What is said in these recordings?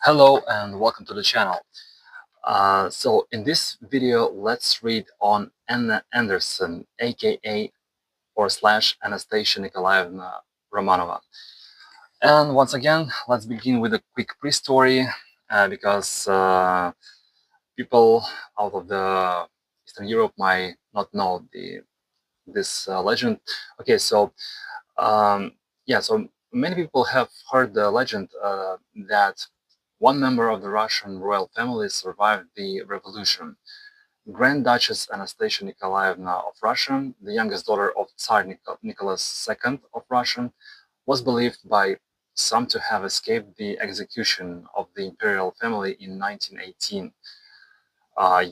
Hello and welcome to the channel. So in this video, let's read on Anna Anderson, aka or slash Anastasia Nikolaevna Romanova. And once again, let's begin with a quick pre-story because people out of the Eastern Europe might not know this legend. Okay, so so many people have heard the legend that one member of the Russian royal family survived the revolution. Grand Duchess Anastasia Nikolaevna of Russia, the youngest daughter of Tsar Nicholas II of Russia, was believed by some to have escaped the execution of the imperial family in 1918.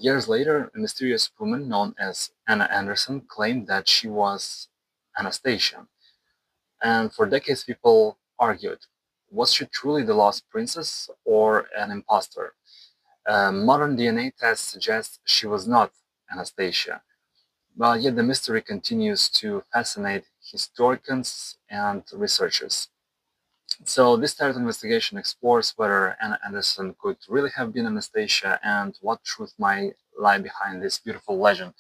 Years later, a mysterious woman known as Anna Anderson claimed that she was Anastasia. And for decades, people argued, was she truly the lost princess or an impostor? Modern DNA tests suggest she was not Anastasia, but yet the mystery continues to fascinate historians and researchers. So this third investigation explores whether Anna Anderson could really have been Anastasia and what truth might lie behind this beautiful legend.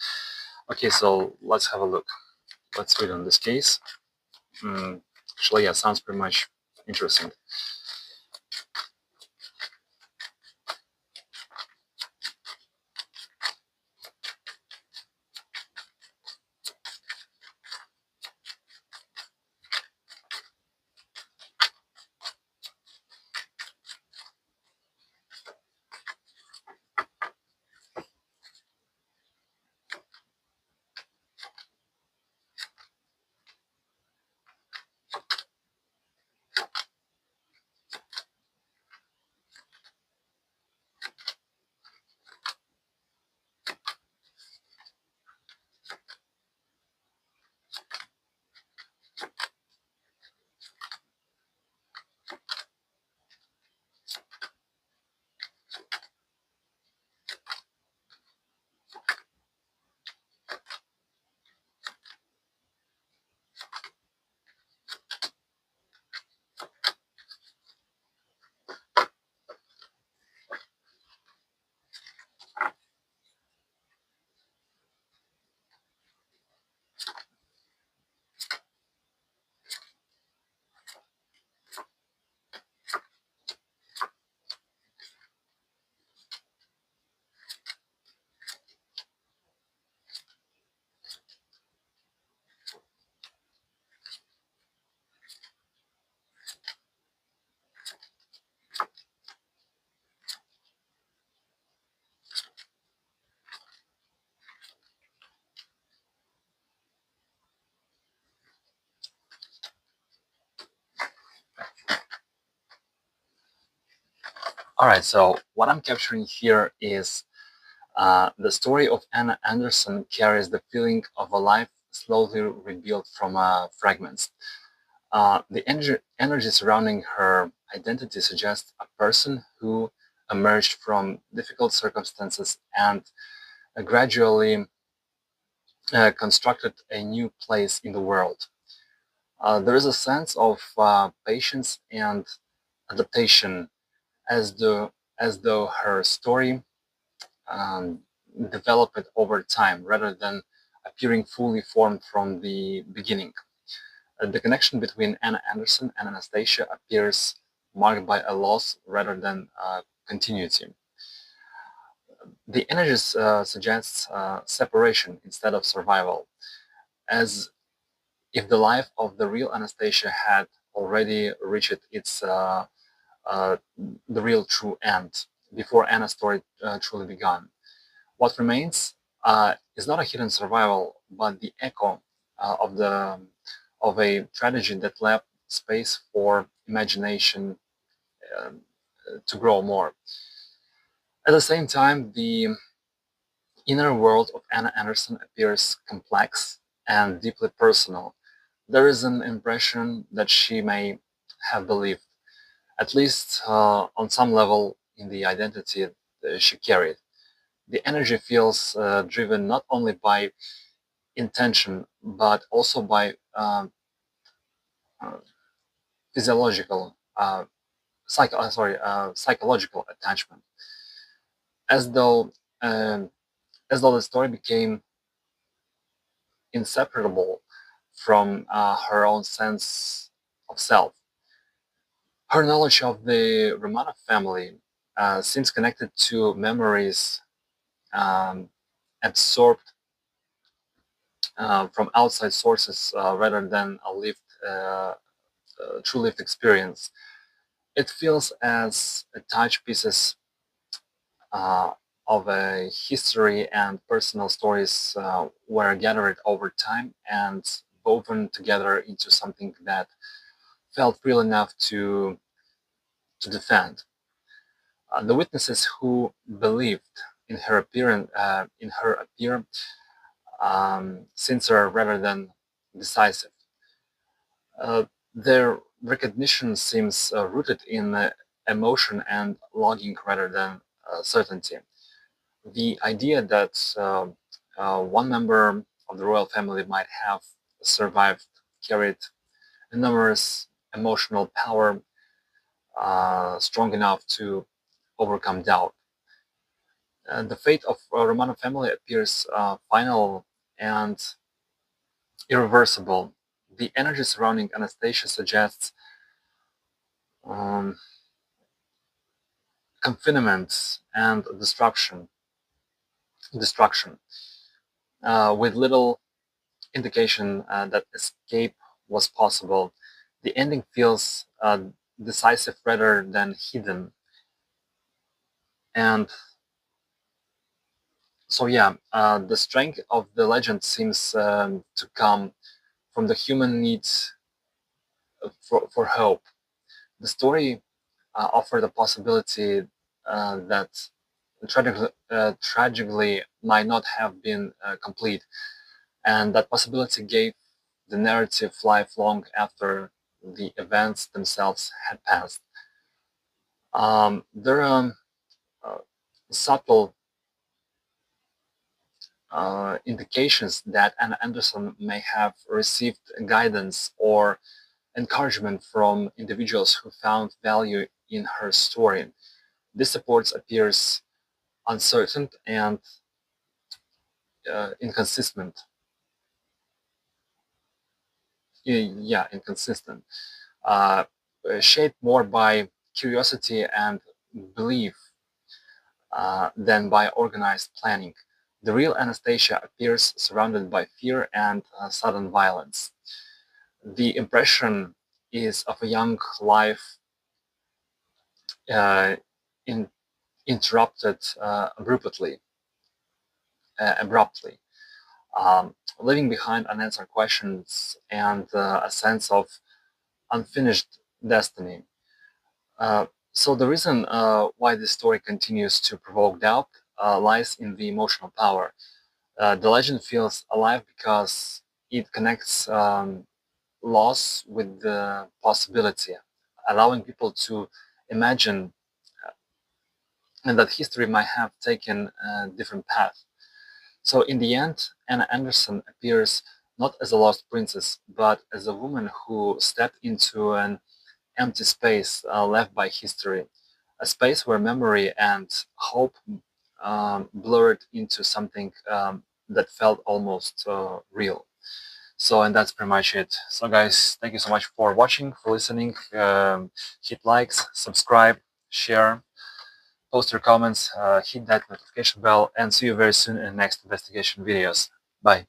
Okay, so let's have a look. Let's read on this case. Actually, yeah, sounds pretty much interesting. All right, so what I'm capturing here is the story of Anna Anderson carries the feeling of a life slowly rebuilt from fragments. The energy surrounding her identity suggests a person who emerged from difficult circumstances and gradually constructed a new place in the world. There is a sense of patience and adaptation as though her story um, developed over time rather than appearing fully formed from the beginning. The connection between Anna Anderson and Anastasia appears marked by a loss rather than continuity. The images suggests separation instead of survival, as if the life of the real Anastasia had already reached its uh, the real true end before Anna's story truly began. What remains is not a hidden survival, but the echo of a tragedy that left space for imagination um, to grow more. At the same time, the inner world of Anna Anderson appears complex and deeply personal. There is an impression that she may have believed, at least on some level, in the identity she carried. The energy feels driven not only by intention, but also by uh, physiological. psychological attachment, as though um, the story became inseparable from her own sense of self. Her knowledge of the Romanov family seems connected to memories um, absorbed from outside sources rather than a true lived experience. It feels as attached pieces uh, of a history and personal stories were gathered over time and woven together into something that felt real enough to defend. The witnesses who believed in her appear sincere rather than decisive. Their recognition seems rooted in emotion and logging rather than certainty. The idea that one member of the royal family might have survived carried enormous emotional power strong enough to overcome doubt. The fate of Romanov family appears final and irreversible. The energy surrounding Anastasia suggests um, confinement and destruction, with little indication that escape was possible. The ending feels decisive rather than hidden. And so, yeah, the strength of the legend seems to come from the human need for hope. The story offered a possibility that tragically might not have been complete, and that possibility gave the narrative life long after the events themselves had passed. There are uh, subtle indications that Anna Anderson may have received guidance or encouragement from individuals who found value in her story. This support appears uncertain and inconsistent. Yeah, inconsistent. Uh, Shaped more by curiosity and belief than by organized planning. The real Anastasia appears surrounded by fear and sudden violence. The impression is of a young life uh, in, interrupted abruptly, leaving behind unanswered questions and a sense of unfinished destiny. So the reason why this story continues to provoke doubt lies in the emotional power. The legend feels alive because it connects loss with the possibility, allowing people to imagine and that history might have taken a different path. So in the end, Anna Anderson appears not as a lost princess, but as a woman who stepped into an empty space left by history, a space where memory and hope blurred into something that felt almost real. So, and that's pretty much it. So, guys, thank you so much for watching, for listening. Hit likes, subscribe, share, post your comments, hit that notification bell, and see you very soon in the next investigation videos. Bye.